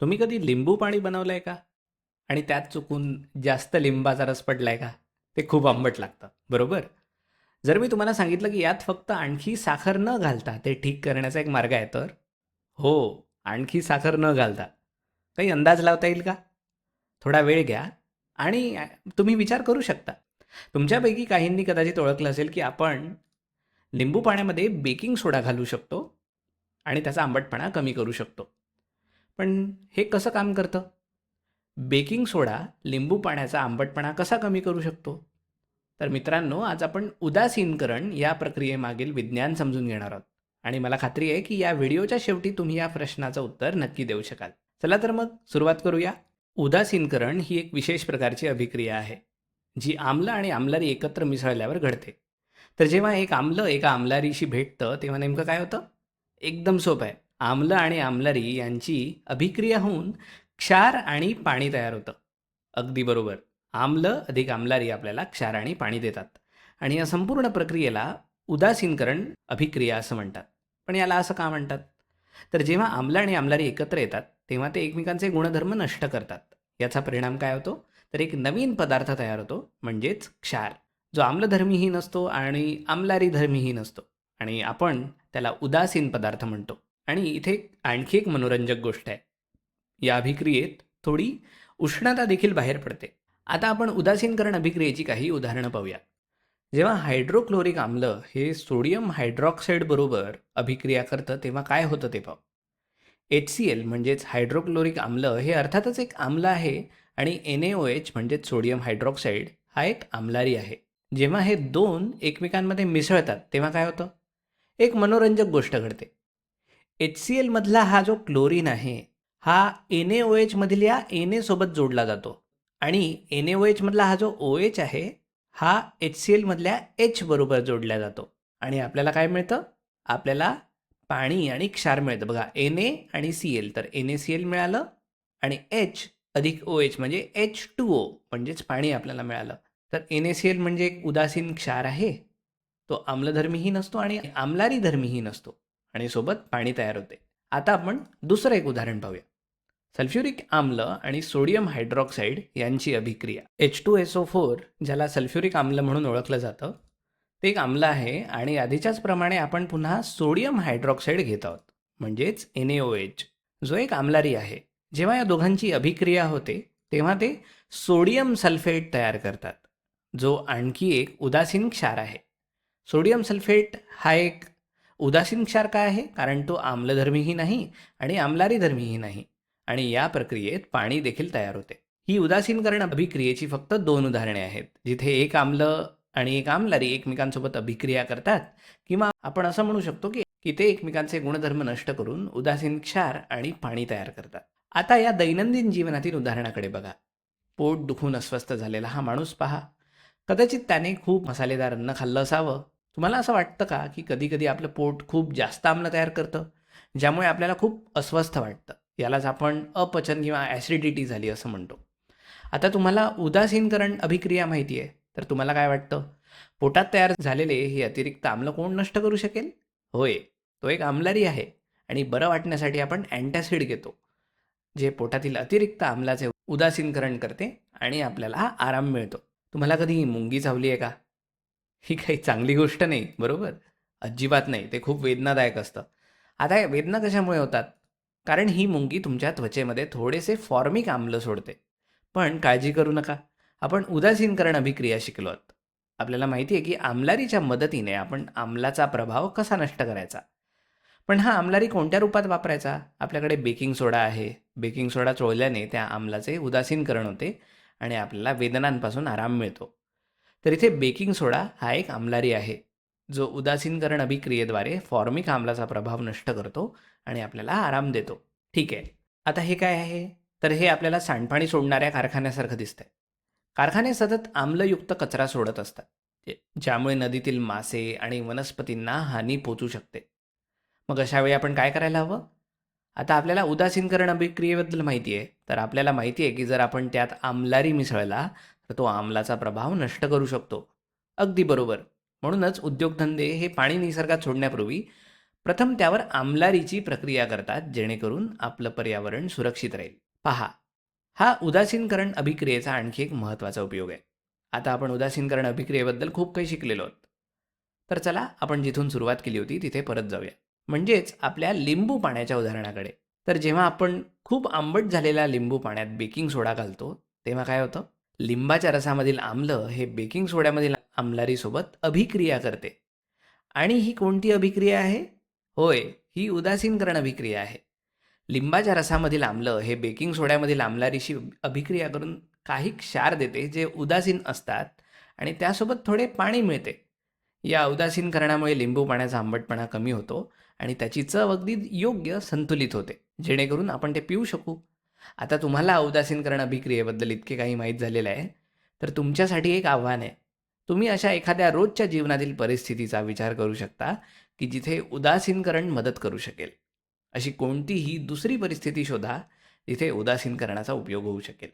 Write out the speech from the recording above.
तुम्ही कधी लिंबू पाणी बनवलंय का? आणि त्यात चुकून जास्त लिंबाचा रस पडलाय का? ते खूप आंबट लागतं, बरोबर? जर मी तुम्हाला सांगितलं की यात फक्त आणखी साखर न घालता ते ठीक करण्याचा एक मार्ग आहे तर? हो, आणखी साखर न घालता. काही अंदाज लावता येईल का? थोडा वेळ घ्या आणि तुम्ही विचार करू शकता. तुमच्यापैकी काहींनी कदाचित ओळखलं असेल की आपण लिंबू पाण्यामध्ये बेकिंग सोडा घालू शकतो आणि त्याचा आंबटपणा कमी करू शकतो. पण हे कसं काम करतं? बेकिंग सोडा लिंबू पाण्याचा आंबटपणा कसा कमी करू शकतो? तर मित्रांनो, आज आपण उदासीनकरण या प्रक्रियेमागील विज्ञान समजून घेणार आहोत. आणि मला खात्री आहे की या व्हिडिओच्या शेवटी तुम्ही या प्रश्नाचं उत्तर नक्की देऊ शकाल. चला तर मग सुरुवात करूया. उदासीनकरण ही एक विशेष प्रकारची अभिक्रिया आहे, जी आम्ल आणि आम्लारी एकत्र मिसळल्यावर घडते. तर जेव्हा एक आम्ल एका आम्लारीशी भेटतं तेव्हा नेमकं काय होतं? एकदम सोपं आहे. आम्ल आणि आम्लारी यांची अभिक्रिया होऊन क्षार आणि पाणी तयार होतं. अगदी बरोबर. आम्ल अधिक आम्लारी आपल्याला क्षार आणि पाणी देतात. आणि या संपूर्ण प्रक्रियेला उदासीनकरण अभिक्रिया असं म्हणतात. पण याला असं का म्हणतात? तर जेव्हा आम्ल आणि आम्लारी एकत्र येतात तेव्हा ते एकमेकांचे गुणधर्म नष्ट करतात. याचा परिणाम काय होतो? तर एक नवीन पदार्थ तयार होतो, म्हणजेच क्षार, जो आम्लधर्मीही नसतो आणि आम्लारी धर्मीही नसतो. आणि आपण त्याला उदासीन पदार्थ म्हणतो. आणि इथे आणखी एक मनोरंजक गोष्ट आहे. या अभिक्रियेत थोडी उष्णता देखील बाहेर पडते. आता आपण उदासीनकरण अभिक्रियेची काही उदाहरणं पाहूया. जेव्हा हायड्रोक्लोरिक आम्ल हे सोडियम हायड्रॉक्साईड बरोबर अभिक्रिया करतं तेव्हा काय होतं ते पाहू. HCl म्हणजेच हायड्रोक्लोरिक आम्ल हे अर्थातच एक आम्ल आहे आणि NaOH म्हणजेच सोडियम हायड्रॉक्साईड हा एक आम्लारी आहे. जेव्हा हे दोन एकमेकांमध्ये मिसळतात तेव्हा काय होतं? एक मनोरंजक गोष्ट घडते. HCl मधला हा जो क्लोरीन आहे हा NaOH मधल्या Na सोबत जोडला जातो आणि NaOH मधला हा जो OH आहे हा HCl मधल्या H बरोबर जोडला जातो आणि आपल्याला काय मिळतं? आपल्याला पाणी आणि क्षार मिळतं. बघा, Na आणि Cl, तर NaCl मिळालं आणि H अधिक OH म्हणजे H2O म्हणजेच पाणी आपल्याला मिळालं. तर NaCl म्हणजे एक उदासीन क्षार आहे. तो आम्लधर्मीही नसतो आणि आम्लारी धर्मीही नसतो आणि सोबत पाणी तयार होते. आता आपण दुसरं एक उदाहरण पाहूया. सल्फ्युरिक आम्ल आणि सोडियम हायड्रॉक्साईड यांची अभिक्रिया. H2SO4, ज्याला सल्फ्युरिक आम्ल म्हणून ओळखलं जातं, ते एक आम्ल आहे आणि आधीच्याच प्रमाणे आपण पुन्हा सोडियम हायड्रॉक्साईड घेत आहोत, म्हणजेच NaOH, जो एक आम्लारी आहे. जेव्हा या दोघांची अभिक्रिया होते तेव्हा ते सोडियम सल्फेट तयार करतात, जो आणखी एक उदासीन क्षार आहे. सोडियम सल्फेट हा एक उदासीन क्षार का आहे? कारण तो आम्लधर्मीही नाही आणि आम्लारीधर्मीही नाही आणि या प्रक्रियेत पाणी देखील तयार होते. ही उदासीनकरण अभिक्रियेची फक्त 2 उदाहरणे आहेत, जिथे एक आम्ल आणि एक आम्लारी एकमेकांसोबत अभिक्रिया करतात किंवा आपण असं म्हणू शकतो की ते एकमेकांचे गुणधर्म नष्ट करून उदासीन क्षार आणि पाणी तयार करतात. आता या दैनंदिन जीवनातील उदाहरणाकडे बघा. पोट दुखून अस्वस्थ झालेला हा माणूस पहा. कदाचित त्याने खूप मसालेदार अन्न खाल्लं असावं. तुम्हाला असं वाटतं का की कधी-कधी आपलं पोट खूप जास्त आम्ल तयार करतं, ज्यामुळे आपल्याला खूप अस्वस्थ वाटतं? यालाच आपण अपचन किंवा ॲसिडिटी झाली असं म्हणतो. आता तुम्हाला उदासीनकरण अभिक्रिया माहिती आहे, तर तुम्हाला काय वाटतं? पोटात तयार झालेले हे अतिरिक्त आम्ल कोण नष्ट करू शकेल? होय, तो एक आम्लारी आहे आणि बरं वाटण्यासाठी आपण अँटासिड घेतो, जे पोटातील अतिरिक्त आम्लाचे उदासीनकरण करते आणि आपल्याला आराम मिळतो. तुम्हाला कधी मुंगी चावली आहे का? ही काही चांगली गोष्ट नाही, बरोबर? अजिबात नाही. ते खूप वेदनादायक असतं. आता या वेदना कशामुळे होतात? कारण ही मुंगी तुमच्या त्वचेमध्ये थोडेसे फॉर्मिक आम्ल सोडते. पण काळजी करू नका. आपण उदासीनकरण अभिक्रिया शिकलो आहोत. आपल्याला माहिती आहे की आम्लारीच्या मदतीने आपण आम्लाचा प्रभाव कसा नष्ट करायचा. पण हा आम्लारी कोणत्या रूपात वापरायचा? आपल्याकडे बेकिंग सोडा आहे. बेकिंग सोडा चोळल्याने त्या आम्लाचे उदासीनकरण होते आणि आपल्याला वेदनांपासून आराम मिळतो. तर इथे बेकिंग सोडा हा एक आम्लारी आहे, जो उदासीनकरण अभिक्रियेद्वारे फॉर्मिक आम्लाचा प्रभाव नष्ट करतो आणि आपल्याला आराम देतो. ठीक आहे. आता हे काय आहे? तर हे आपल्याला सांडपाणी सोडणाऱ्या कारखान्यासारखं दिसतंय. कारखाने सतत आम्लयुक्त कचरा सोडत असतात, ज्यामुळे नदीतील मासे आणि वनस्पतींना हानी पोचू शकते. मग अशा वेळी आपण काय करायला हवं? आता आपल्याला उदासीनकरण अभिक्रियेबद्दल माहिती आहे, तर आपल्याला माहिती आहे की जर आपण त्यात आम्लारी मिसळला तर तो आम्लाचा प्रभाव नष्ट करू शकतो. अगदी बरोबर. म्हणूनच उद्योगधंदे हे पाणी निसर्गात सोडण्यापूर्वी प्रथम त्यावर आमलारीची प्रक्रिया करतात जेणेकरून आपलं पर्यावरण सुरक्षित राहील. पहा, हा उदासीनकरण अभिक्रियेचा आणखी एक महत्त्वाचा उपयोग आहे. आता आपण उदासीनकरण अभिक्रियेबद्दल खूप काही शिकलेलो आहोत. तर चला आपण जिथून सुरुवात केली होती तिथे परत जाऊया. म्हणजेच आपल्या लिंबू पाण्याच्या उदाहरणाकडे. तर जेव्हा आपण खूप आंबट झालेल्या लिंबू पाण्यात बेकिंग सोडा घालतो, तेव्हा काय होतं? लिंबाच्या रसामधील आम्ल हे बेकिंग सोड्यामधील आम्लारीसोबत अभिक्रिया करते. आणि ही कोणती अभिक्रिया आहे? होय, ही उदासीनकरण अभिक्रिया आहे. लिंबाच्या रसामधील आम्ल हे बेकिंग सोड्यामधील आम्लारीशी अभिक्रिया करून काही क्षार देते जे उदासीन असतात आणि त्यासोबत थोडे पाणी मिळते. या उदासीनकरणामुळे लिंबू पाण्याचा आंबटपणा कमी होतो आणि त्याची चव अगदी योग्य संतुलित होते, जेणेकरून आपण ते पिऊ शकू. आता तुम्हाला उदासीनकरण अभिक्रियेबद्दल इतके काही माहीत झालेलं आहे, तर तुमच्यासाठी एक आव्हान आहे. तुम्ही अशा एखाद्या रोजच्या जीवनातील परिस्थितीचा विचार करू शकता की जिथे उदासीनकरण मदत करू शकेल. अशी कोणतीही दुसरी परिस्थिती शोधा जिथे उदासीनकरणाचा उपयोग होऊ शकेल.